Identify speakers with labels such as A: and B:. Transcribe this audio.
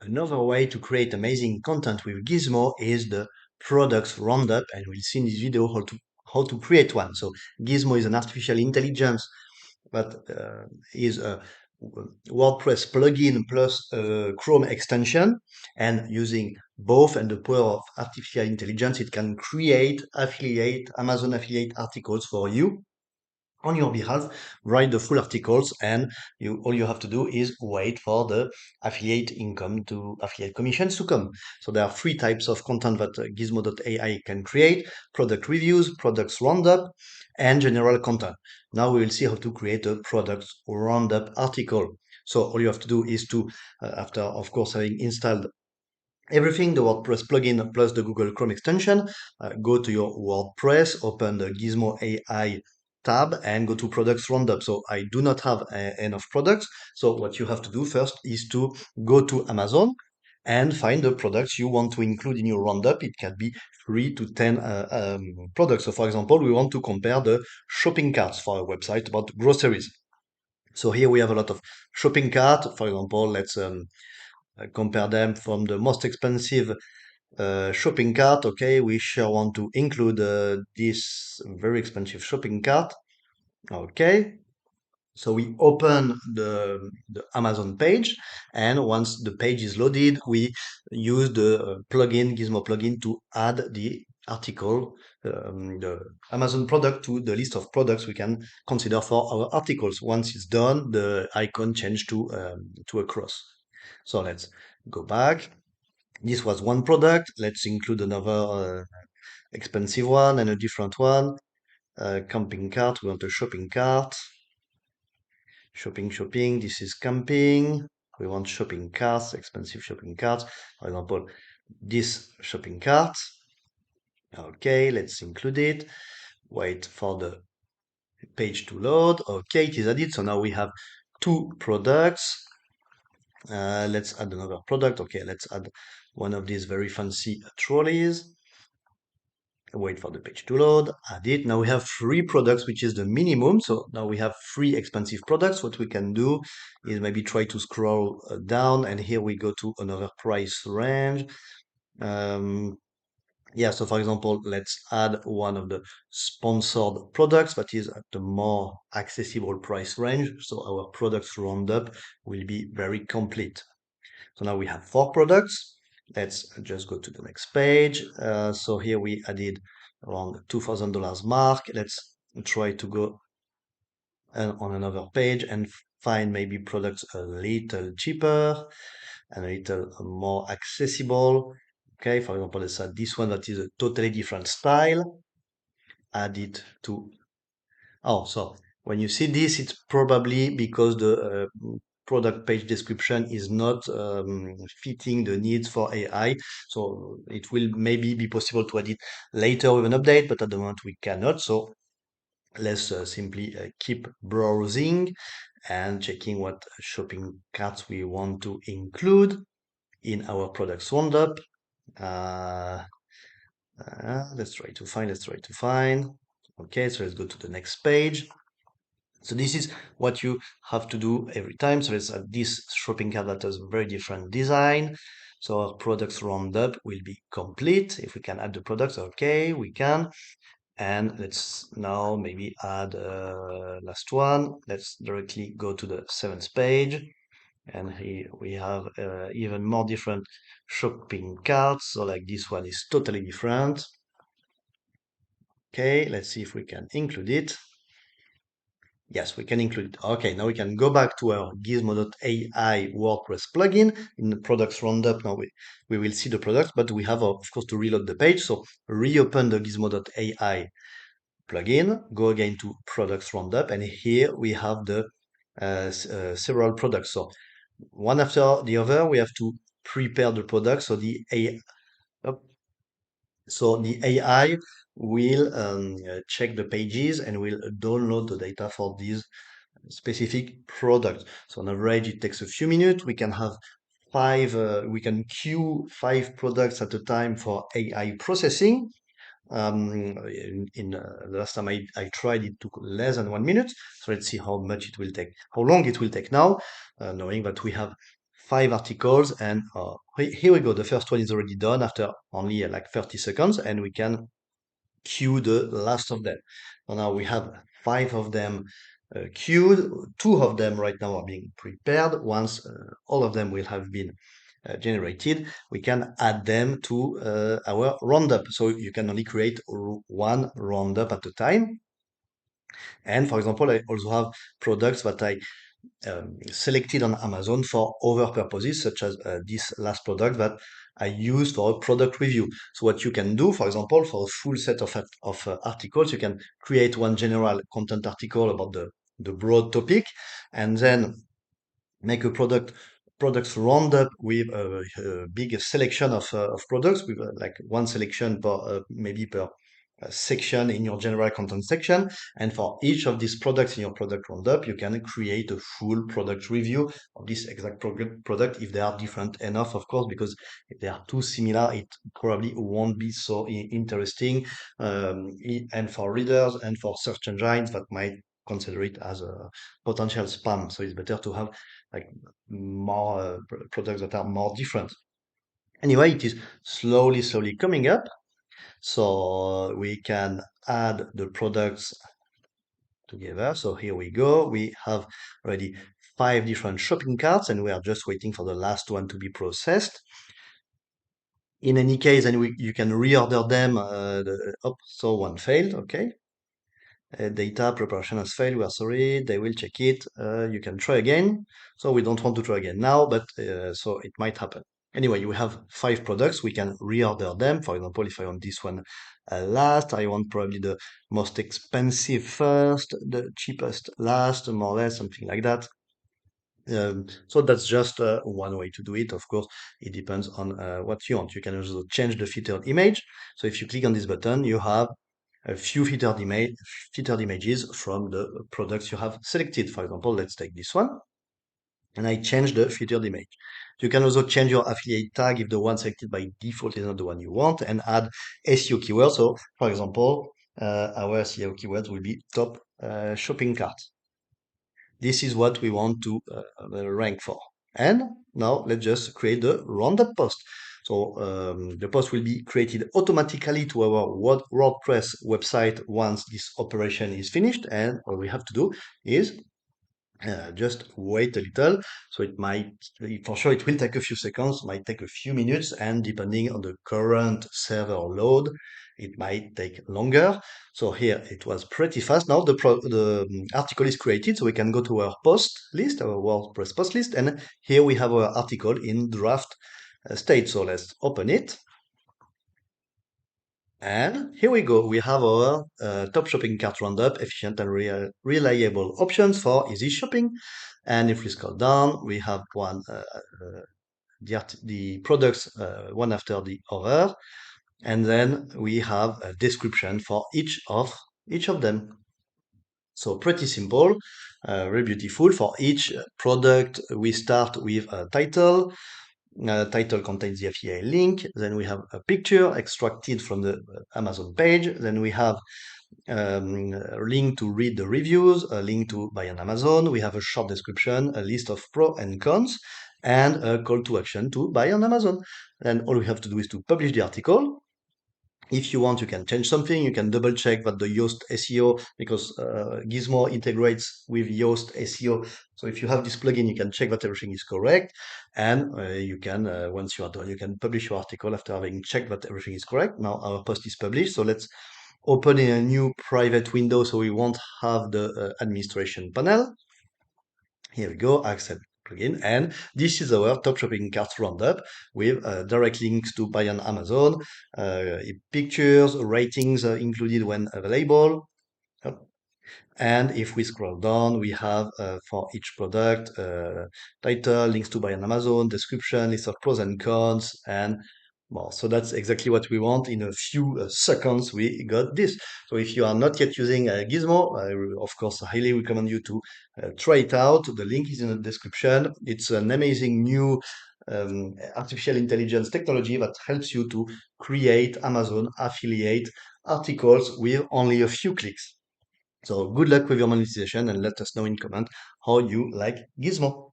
A: Another way to create amazing content with Gizmo is the products roundup, and we'll see in this video how to create one. So Gizmo is an artificial intelligence that is a WordPress plugin plus a Chrome extension, and using both and the power of artificial intelligence, it can create Amazon affiliate articles for you on your behalf, write the full articles, and all you have to do is wait for the affiliate commissions to come. So there are three types of content that Gizzmo.ai can create: product reviews, products roundup, and general content. Now we will see how to create a products roundup article. So all you have to do is to, after of course having installed everything, the WordPress plugin plus the Google Chrome extension, go to your WordPress, open the Gizmo AI tab, and go to products roundup. So I do not have enough products. So what you have to do first is to go to Amazon and find the products you want to include in your roundup. It can be 3 to 10 products. So for example, we want to compare the shopping carts for a website about groceries. So here we have a lot of shopping cart. For example, let's compare them from the most expensive shopping cart. Okay, we sure want to include this very expensive shopping cart. Okay, so we open the Amazon page, and once the page is loaded, we use the Gizmo plugin to add the article, the Amazon product to the list of products we can consider for our articles. Once it's done, the icon change to a cross. So let's go back. This was one product. Let's include another expensive one and a different one. Camping cart. We want a shopping cart. Shopping. This is camping. We want shopping carts, expensive shopping carts. For example, this shopping cart. Okay, let's include it. Wait for the page to load. Okay, it is added. So now we have two products. Let's add another product. Okay, let's add one of these very fancy trolleys. Wait for the page to load, add it. Now we have three products, which is the minimum. So now we have three expensive products. What we can do is maybe try to scroll down, and here we go to another price range. Yeah, so for example, let's add one of the sponsored products that is at the more accessible price range. So our products roundup will be very complete. So now we have four products. Let's just go to the next page. So here we added around $2,000 mark. Let's try to go on another page and find maybe products a little cheaper and a little more accessible. Okay, for example, let's add this one that is a totally different style. Add it to. Oh, so when you see this, it's probably because the product page description is not fitting the needs for AI. So it will maybe be possible to add it later with an update, but at the moment we cannot. So let's simply keep browsing and checking what shopping carts we want to include in our products roundup. Uh, let's try to find. Okay, so let's go to the next page. So this is what you have to do every time. So let's add this shopping cart that has a very different design. So our products roundup will be complete. If we can add the products, okay, we can. And let's now maybe add last one. Let's directly go to the seventh page. And here we have even more different shopping carts. So like this one is totally different. Okay, let's see if we can include it. Yes, we can include it. Okay, now we can go back to our Gizzmo.ai WordPress plugin in the products roundup. Now we will see the products, but we have, of course, to reload the page. So reopen the Gizzmo.ai plugin, go again to products roundup, and here we have the several products. So one after the other, we have to prepare the products. So the AI will check the pages and will download the data for these specific product. So on average, it takes a few minutes. We can have we can queue 5 products at a time for AI processing. The last time I tried, it took less than 1 minute. So let's see how long it will take now, knowing that we have five articles, and here we go. The first one is already done after only like 30 seconds, and we can queue the last of them. So now we have five of them queued. Two of them right now are being prepared. Once all of them will have been generated, we can add them to our roundup. So you can only create one roundup at a time. And for example, I also have products that I selected on Amazon for other purposes, such as this last product that I use for a product review. So what you can do, for example, for a full set of articles, you can create one general content article about the broad topic, and then make a products roundup with a big selection of products with like one selection per maybe per section in your general content section. And for each of these products in your product roundup, you can create a full product review of this exact product if they are different enough, of course, because if they are too similar, it probably won't be so interesting. And for readers and for search engines that might consider it as a potential spam. So it's better to have like more products that are more different. Anyway, it is slowly coming up. So we can add the products together. So here we go. We have already five different shopping carts, and we are just waiting for the last one to be processed. In any case, and you can reorder them. So one failed. Okay. Data preparation has failed. We are sorry. They will check it. You can try again. So we don't want to try again now, but so it might happen. Anyway, we have five products. We can reorder them. For example, if I want this one last, I want probably the most expensive first, the cheapest last, more or less, something like that. So that's just one way to do it. Of course, it depends on what you want. You can also change the featured image. So if you click on this button, you have a few featured images from the products you have selected. For example, let's take this one, and I change the featured image. You can also change your affiliate tag if the one selected by default is not the one you want, and add SEO keywords. So, for example, our SEO keywords will be top shopping cart. This is what we want to rank for. And now let's just create the roundup post. So the post will be created automatically to our WordPress website once this operation is finished. And all we have to do is just wait a little. So it might, for sure, it will take a few seconds, might take a few minutes, and depending on the current server load, it might take longer. So here it was pretty fast. Now the article is created, so we can go to our post list, our WordPress post list, and here we have our article in draft state. So let's open it. And here we go. We have our top shopping cart roundup, efficient and reliable options for easy shopping. And if we scroll down, we have the products one after the other. And then we have a description for each of them. So pretty simple, very beautiful. For each product, we start with a title. Title contains the affiliate link. Then we have a picture extracted from the Amazon page. Then we have a link to read the reviews, a link to buy on Amazon. We have a short description, a list of pros and cons, and a call to action to buy on Amazon. Then all we have to do is to publish the article. If you want, you can change something. You can double check that the Yoast SEO, because Gizmo integrates with Yoast SEO. So if you have this plugin, you can check that everything is correct. And you can, once you are done, you can publish your article after having checked that everything is correct. Now our post is published. So let's open in a new private window so we won't have the administration panel. Here we go, accept plugin. And this is our top shopping cart roundup with direct links to buy on Amazon, pictures, ratings included when available. Yep. And if we scroll down, we have for each product, title, links to buy on Amazon, description, list of pros and cons, and well, so that's exactly what we want. In a few seconds, we got this. So if you are not yet using Gizmo, I will, of course, highly recommend you to try it out. The link is in the description. It's an amazing new artificial intelligence technology that helps you to create Amazon affiliate articles with only a few clicks. So good luck with your monetization, and let us know in comment how you like Gizmo.